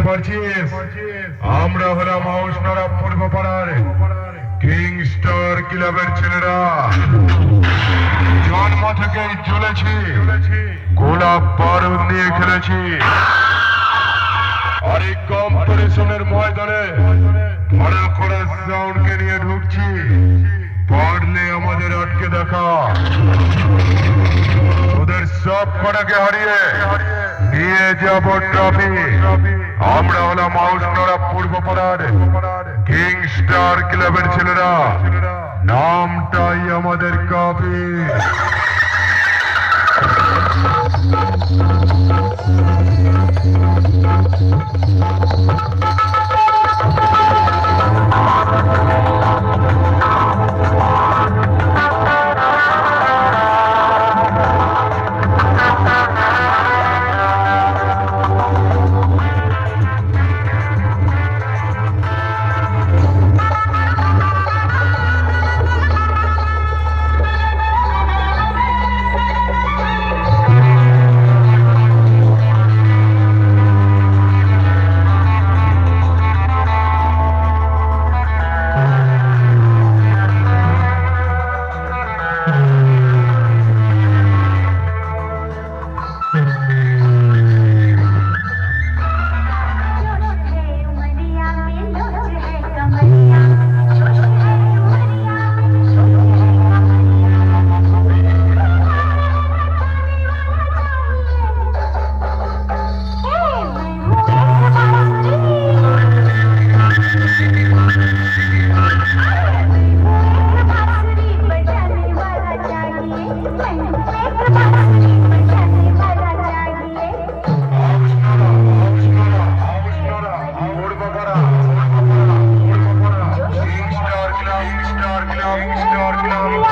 পারছিস? আমরা হলাম হাউসনারা পূর্ব পাড়ার কিং স্টার ক্লাবের ছেলেরা। জন্ম থেকেই চলেছি, গোলাপ বারুদ নিয়ে খেলেছি। আর এই কম্পিটিশনের ময়দানে ভালো করে সাউন্ডকে নিয়ে ঢুকছি। পারলে আমাদের আটকে দেখা। ওদের সব কটাকে হারিয়ে নিয়ে যাব ট্রফি। আমরা হলাম হাউসনারা পূর্ব পাড়ার কিং স্টার ক্লাবের ছেলেরা। নামটাই আমাদের কাফি।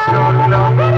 Star Club.